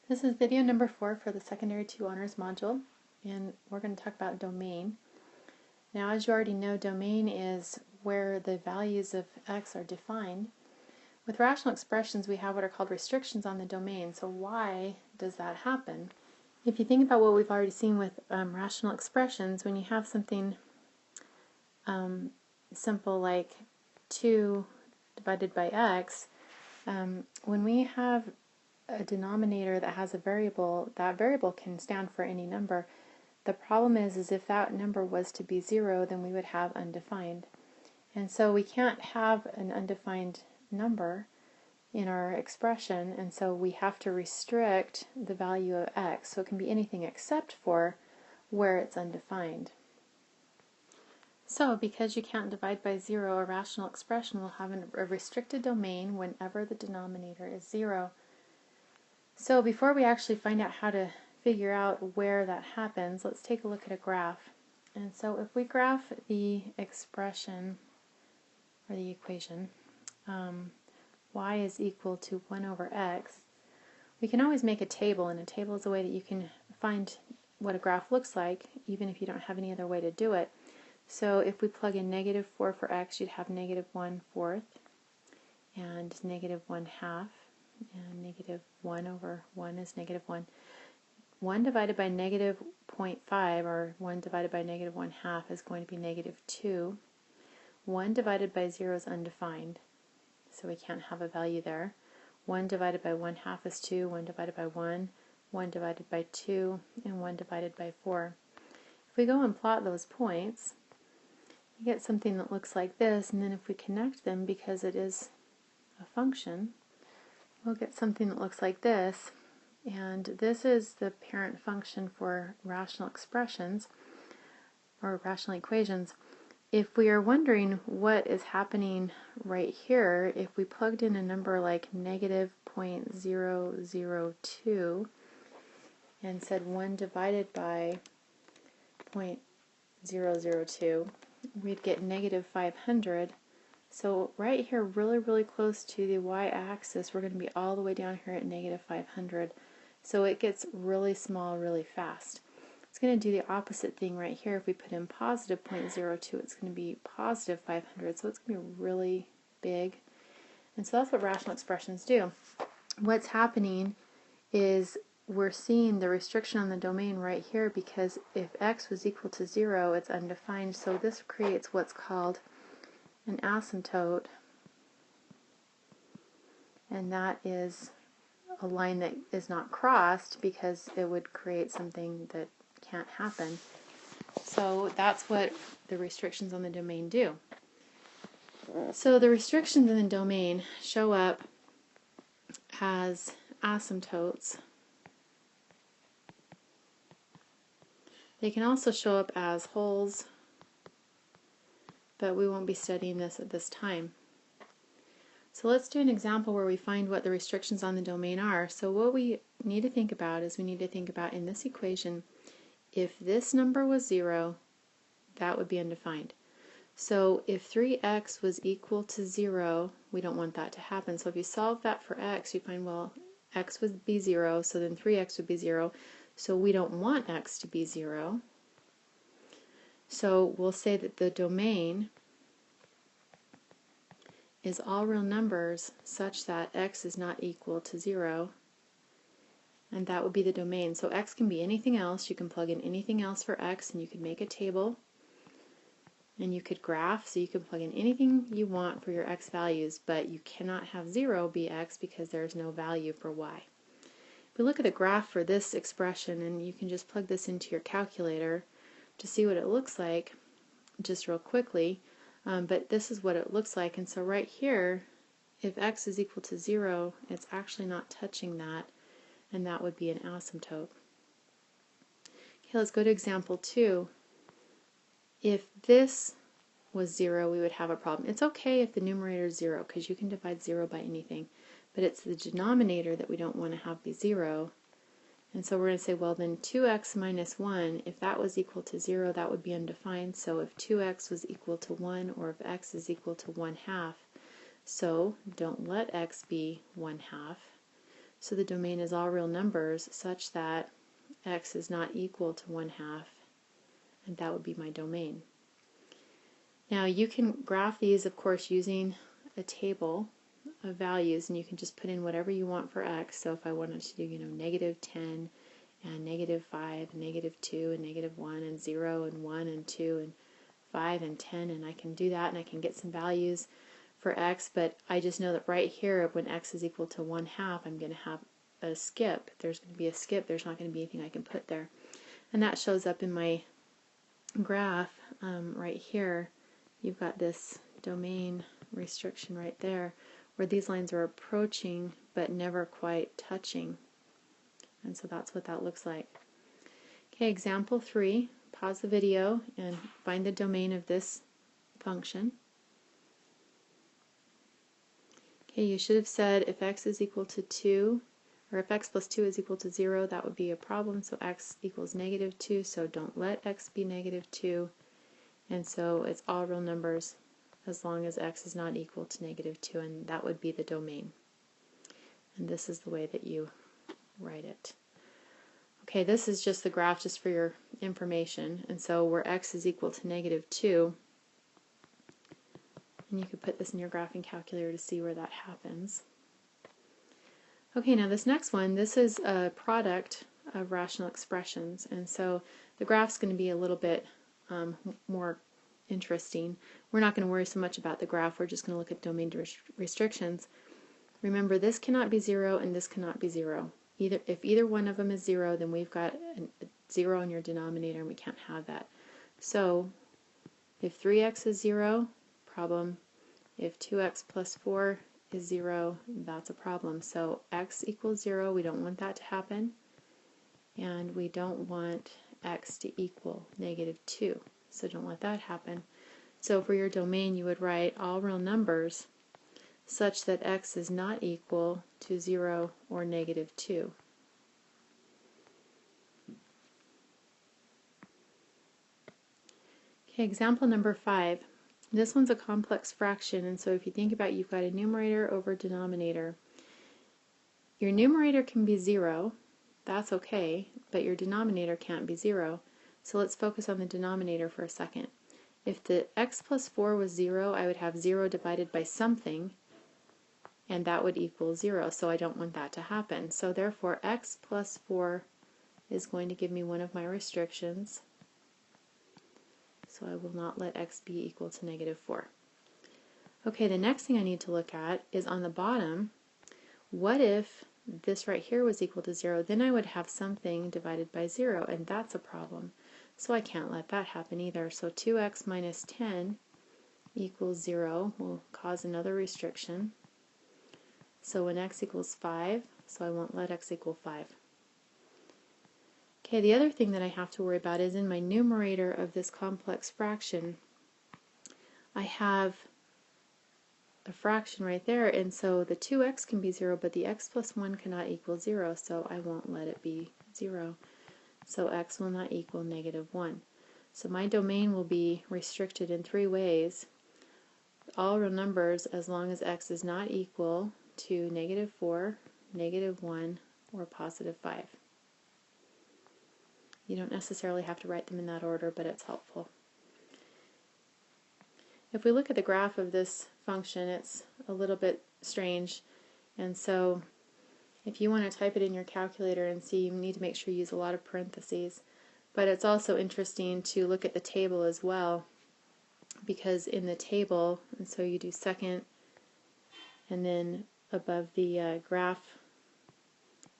This is video number 4 for the Secondary 2 Honors module, and we're going to talk about domain. Now, as you already know, domain is where the values of x are defined. With rational expressions, we have what are called restrictions on the domain. So why does that happen? If you think about what we've already seen with rational expressions, when you have something simple like 2 divided by x, when we have a denominator that has a variable, that variable can stand for any number. The problem is if that number was to be 0, then we would have undefined. And so we can't have an undefined number in our expression, and so we have to restrict the value of x. So it can be anything except for where it's undefined. So because you can't divide by 0, a rational expression will have a restricted domain whenever the denominator is 0. So before we actually find out how to figure out where that happens, let's take a look at a graph. And so if we graph the expression, or the equation, y is equal to 1 over x, we can always make a table, and a table is a way that you can find what a graph looks like, even if you don't have any other way to do it. So if we plug in -4 for x, you'd have -1/4, and -1/2, and -1 over 1 is -1. 1 divided by -0.5, or 1 divided by -1/2, is going to be -2. 1 divided by 0 is undefined, so we can't have a value there. 1 divided by 1/2 is 2, 1 divided by 1, 1 divided by 2, and 1 divided by 4. If we go and plot those points, you get something that looks like this, and then if we connect them, because it is a function, we'll get something that looks like this. And this is the parent function for rational expressions, or rational equations. If we are wondering what is happening right here, if we plugged in a number like -0.002 and said 1 divided by 0.002, we'd get -500. So right here, really close to the y-axis, we're going to be all the way down here at -500. So it gets really small really fast. It's going to do the opposite thing right here. If we put in positive 0.02, it's going to be positive 500. So it's going to be really big. And so that's what rational expressions do. What's happening is we're seeing the restriction on the domain right here, because if x was equal to 0, it's undefined. So this creates what's called an asymptote, and that is a line that is not crossed because it would create something that can't happen. So that's what the restrictions on the domain do. So the restrictions in the domain show up as asymptotes. They can also show up as holes, but we won't be studying this at this time. So let's do an example where we find what the restrictions on the domain are. So what we need to think about is we need to think about, in this equation, if this number was 0, that would be undefined. So if 3x was equal to 0, we don't want that to happen. So if you solve that for x, you find, well, x would be 0, so then 3x would be 0. So we don't want x to be 0. So we'll say that the domain is all real numbers such that x is not equal to 0, and that would be the domain. So x can be anything else. You can plug in anything else for x, and you could make a table, and you could graph, so you can plug in anything you want for your x values, but you cannot have 0 be x because there's no value for y. If we look at the graph for this expression, and you can just plug this into your calculator to see what it looks like just real quickly. But this is what it looks like, and so right here, if x is equal to 0, it's actually not touching that, and that would be an asymptote. Okay, let's go to example 2. If this was 0, we would have a problem. It's okay if the numerator is 0, because you can divide 0 by anything, but it's the denominator that we don't want to have be 0. And so we're going to say, well, then 2x minus 1, if that was equal to 0, that would be undefined. So if 2x was equal to 1, or if x is equal to 1/2, so don't let x be 1/2. So the domain is all real numbers such that x is not equal to 1/2, and that would be my domain. Now you can graph these, of course, using a table of values, and you can just put in whatever you want for x. So if I wanted to do, -10 and -5 and -2 and -1 and 0 and 1 and 2 and 5 and 10, and I can do that, and I can get some values for x, but I just know that right here when x is equal to 1/2, I'm going to have a skip. There's going to be a skip. There's not going to be anything I can put there. And that shows up in my graph right here. You've got this domain restriction right there where these lines are approaching but never quite touching. And so that's what that looks like. Okay, example 3. Pause the video and find the domain of this function. Okay, you should have said if x is equal to 2, or if x plus 2 is equal to 0, that would be a problem. So x equals -2, so don't let x be -2. And so it's all real numbers as long as x is not equal to -2, and that would be the domain. And this is the way that you write it. Okay, this is just the graph just for your information. And so where x is equal to -2, and you could put this in your graphing calculator to see where that happens. Okay, now this next one, this is a product of rational expressions, and so the graph's going to be a little bit more interesting. We're not going to worry so much about the graph, we're just going to look at domain restrictions. Remember, this cannot be 0 and this cannot be 0. If either one of them is 0, then we've got a 0 in your denominator and we can't have that. So if 3x is 0, problem. If 2x plus 4 is 0, that's a problem. So x equals 0, we don't want that to happen. And we don't want x to equal -2. So don't let that happen. So for your domain, you would write all real numbers such that x is not equal to 0 or -2. Okay, example number 5. This one's a complex fraction, and so if you think about it, you've got a numerator over denominator. Your numerator can be 0, that's okay, but your denominator can't be 0. So let's focus on the denominator for a second. If the x plus 4 was 0, I would have 0 divided by something, and that would equal 0, so I don't want that to happen. So therefore x plus 4 is going to give me one of my restrictions. So I will not let x be equal to -4. Okay, the next thing I need to look at is on the bottom, what if this right here was equal to 0? Then I would have something divided by 0, and that's a problem. So I can't let that happen either. So 2x minus 10 equals 0 will cause another restriction. So when x equals 5, so I won't let x equal 5. Okay, the other thing that I have to worry about is in my numerator of this complex fraction, I have a fraction right there, and so the 2x can be 0, but the x plus 1 cannot equal 0, so I won't let it be 0. So x will not equal -1. So my domain will be restricted in 3 ways. All real numbers as long as x is not equal to -4, -1, or +5. You don't necessarily have to write them in that order, but it's helpful. If we look at the graph of this function, it's a little bit strange, and so if you want to type it in your calculator and see, you need to make sure you use a lot of parentheses. But it's also interesting to look at the table as well, because in the table, and so you do second, and then above the graph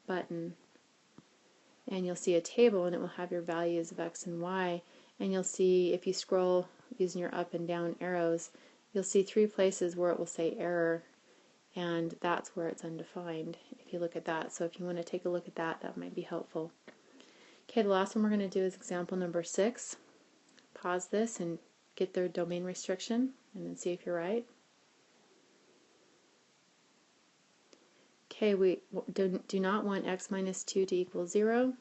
button, and you'll see a table, and it will have your values of x and y, and you'll see, if you scroll using your up and down arrows, you'll see 3 places where it will say error, and that's where it's undefined if you look at that. So if you want to take a look at that, that might be helpful. Okay, the last one we're going to do is example number 6. Pause this and get the domain restriction, and then see if you're right. Okay, we do not want x minus 2 to equal 0,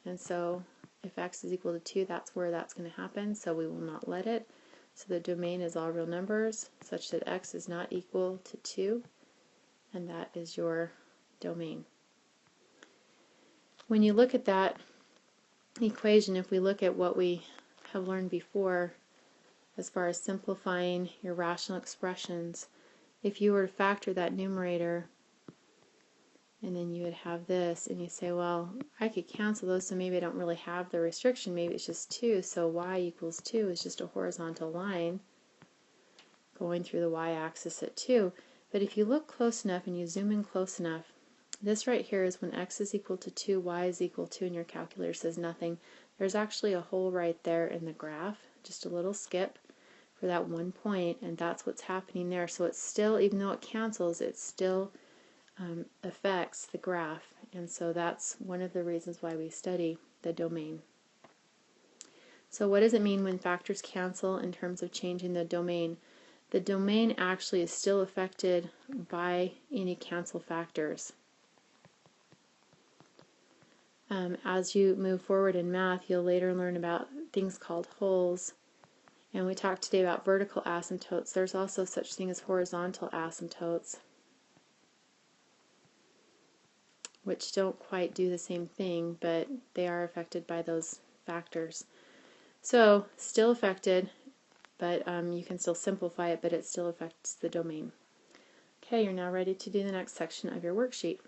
and so if x is equal to 2, that's where that's going to happen, so we will not let it. So the domain is all real numbers such that x is not equal to 2, and that is your domain. when you look at that equation, if we look at what we have learned before as far as simplifying your rational expressions, if you were to factor that numerator, and then you would have this, and you say, well, I could cancel those, so maybe I don't really have the restriction, maybe it's just 2, so y equals 2 is just a horizontal line going through the y-axis at 2. But if you look close enough and you zoom in close enough, this right here is when x is equal to 2, y is equal to, and your calculator says nothing. There's actually a hole right there in the graph, just a little skip for that one point, and that's what's happening there. So it's still, even though it cancels, it still affects the graph, and so that's one of the reasons why we study the domain. So what does it mean when factors cancel in terms of changing the domain? The domain actually is still affected by any cancel factors. As you move forward in math, you'll later learn about things called holes, and we talked today about vertical asymptotes. There's also such thing as horizontal asymptotes, which don't quite do the same thing, but they are affected by those factors. So, still affected, but you can still simplify it, but it still affects the domain. Okay, you're now ready to do the next section of your worksheet.